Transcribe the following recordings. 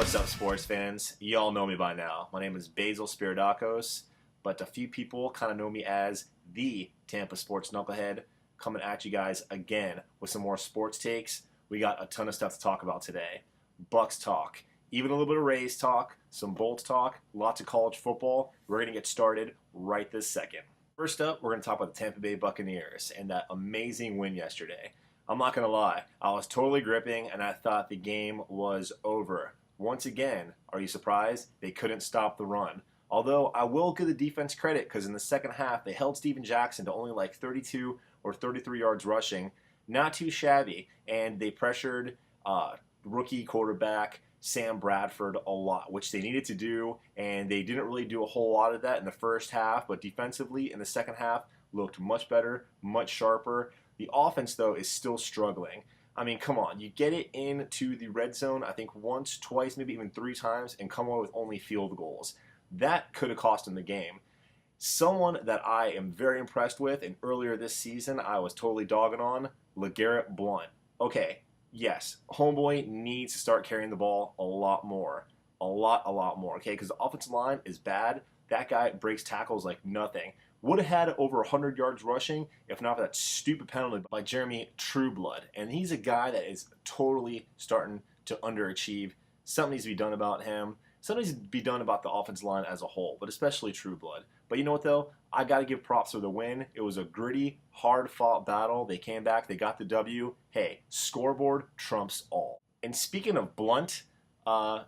What's up, sports fans? You all know me by now. My name is Basil Spiridakos, but a few people kind of know me as the Tampa Sports Knucklehead, coming at you guys again with some more sports takes. We got a ton of stuff to talk about today. Bucks talk, even a little bit of Rays talk, some Bolts talk, lots of college football. We're going to get started right this second. First up, we're going to talk about the Tampa Bay Buccaneers and that amazing win yesterday. I'm not going to lie, I was totally gripping and I thought the game was over. Once again, are you surprised? They couldn't stop the run. Although I will give the defense credit because in the second half they held Steven Jackson to only like 32 or 33 yards rushing. Not too shabby. And they pressured rookie quarterback Sam Bradford a lot, which they needed to do. And they didn't really do a whole lot of that in the first half. But defensively in the second half looked much better, much sharper. The offense, though, is still struggling. I mean, come on. You get it into the red zone, I think once, twice, maybe even three times, and come away with only field goals. That could have cost them the game. Someone that I am very impressed with, and earlier this season I was totally dogging on, LeGarrette Blount. Okay, yes, homeboy needs to start carrying the ball a lot more. A lot more, okay? Because the offensive line is bad. That guy breaks tackles like nothing. Would have had over 100 yards rushing if not for that stupid penalty by Jeremy Trueblood. And he's a guy that is totally starting to underachieve. Something needs to be done about him. Something needs to be done about the offensive line as a whole, but especially Trueblood. But you know what, though? I got to give props for the win. It was a gritty, hard-fought battle. They came back. They got the W. Hey, scoreboard trumps all. And speaking of Blunt,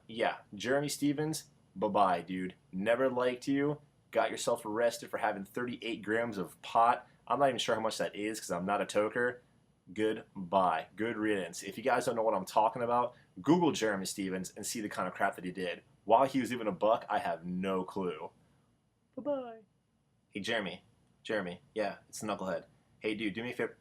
yeah, Jeremy Stevens, bye-bye, dude. Never liked you. Got yourself arrested for having 38 grams of pot. I'm not even sure how much that is because I'm not a toker. Goodbye. Good riddance. If you guys don't know what I'm talking about, Google Jeremy Stevens and see the kind of crap that he did. While he was even a buck, I have no clue. Bye-bye. Hey, Jeremy. Yeah, it's Knucklehead. Hey, dude, do me a favor.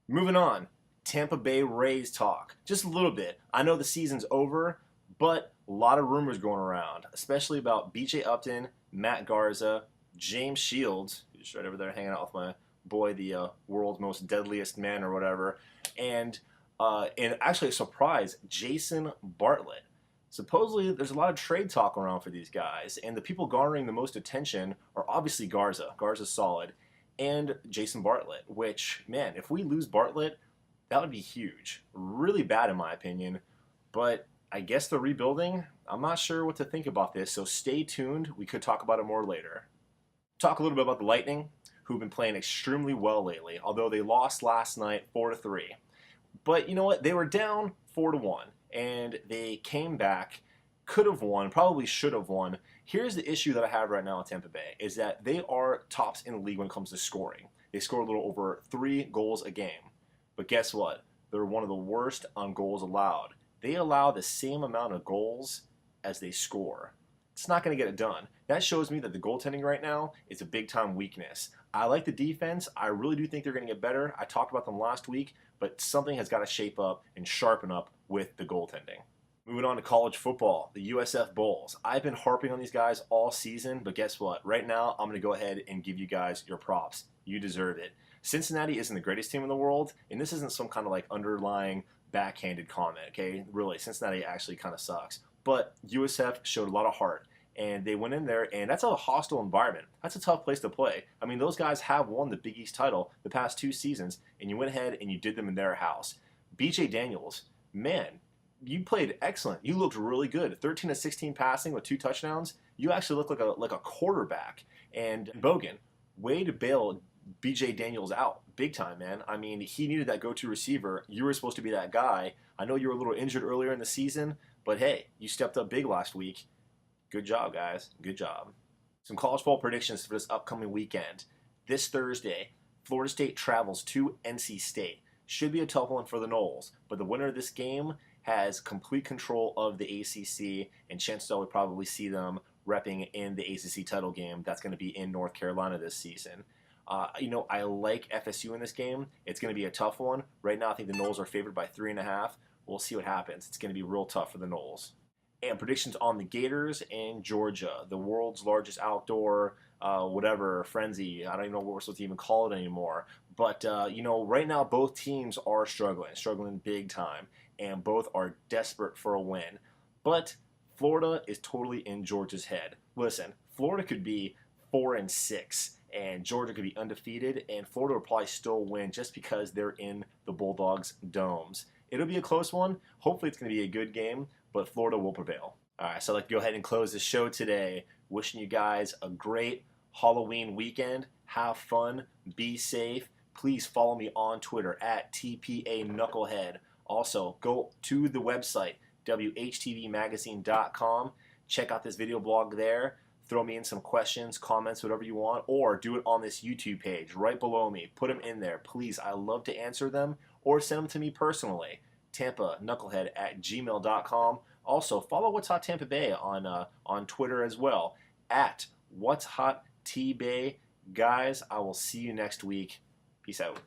Moving on. Tampa Bay Rays talk. Just a little bit. I know the season's over, but a lot of rumors going around, especially about B.J. Upton, Matt Garza, James Shields, who's right over there hanging out with my boy, the world's most deadliest man or whatever, and actually a surprise, Jason Bartlett. Supposedly, there's a lot of trade talk around for these guys, and the people garnering the most attention are obviously Garza. Garza's solid, and Jason Bartlett, which, man, if we lose Bartlett, that would be huge. Really bad in my opinion, but I guess they're rebuilding. I'm not sure what to think about this, so stay tuned. We could talk about it more later. Talk a little bit about the Lightning, who've been playing extremely well lately, although they lost last night 4-3. But you know what? They were down 4-1, and they came back, could have won, probably should have won. Here's the issue that I have right now at Tampa Bay, is that they are tops in the league when it comes to scoring. They score a little over 3 goals a game. But guess what? They're one of the worst on goals allowed. They allow the same amount of goals as they score. It's not going to get it done. That shows me that the goaltending right now is a big-time weakness. I like the defense. I really do think they're going to get better. I talked about them last week, but something has got to shape up and sharpen up with the goaltending. Moving on to college football, the USF Bulls. I've been harping on these guys all season, but guess what? Right now, I'm going to go ahead and give you guys your props. You deserve it. Cincinnati isn't the greatest team in the world, and this isn't some kind of like underlying backhanded comment, okay? Really, Cincinnati actually kind of sucks. But USF showed a lot of heart, and they went in there, and that's a hostile environment. That's a tough place to play. I mean, those guys have won the Big East title the past 2 seasons, and you went ahead and you did them in their house. B.J. Daniels, man, you played excellent. You looked really good. 13 of 16 passing with 2 touchdowns. You actually look like a quarterback. And Bogan, way to bail B.J. Daniels out big time, man. I mean, he needed that go-to receiver. You were supposed to be that guy. I know you were a little injured earlier in the season, but hey, you stepped up big last week. Good job, guys. Good job. Some college football predictions for this upcoming weekend. This Thursday, Florida State travels to NC State. Should be a tough one for the Noles, but the winner of this game has complete control of the ACC, and chances are we'll probably see them repping in the ACC title game. That's going to be in North Carolina this season. You know, I like FSU in this game. It's going to be a tough one. Right now, I think the Noles are favored by 3.5. We'll see what happens. It's going to be real tough for the Noles. And predictions on the Gators and Georgia, the world's largest outdoor, whatever, frenzy. I don't even know what we're supposed to even call it anymore. But, right now both teams are struggling big time, and both are desperate for a win. But Florida is totally in Georgia's head. Listen, Florida could be 4-6, and Georgia could be undefeated, and Florida will probably still win just because they're in the Bulldogs' domes. It'll be a close one. Hopefully it's going to be a good game, but Florida will prevail. All right, so I'd like to go ahead and close the show today. Wishing you guys a great Halloween weekend. Have fun. Be safe. Please follow me on Twitter at TPA Knucklehead. Also, go to the website, WHTVmagazine.com. Check out this video blog there. Throw me in some questions, comments, whatever you want, or do it on this YouTube page right below me. Put them in there. Please, I love to answer them, or send them to me personally. TampaKnucklehead@gmail.com. Also, follow What's Hot Tampa Bay on Twitter as well, at What's Hot T-Bay. Guys, I will see you next week. Peace out.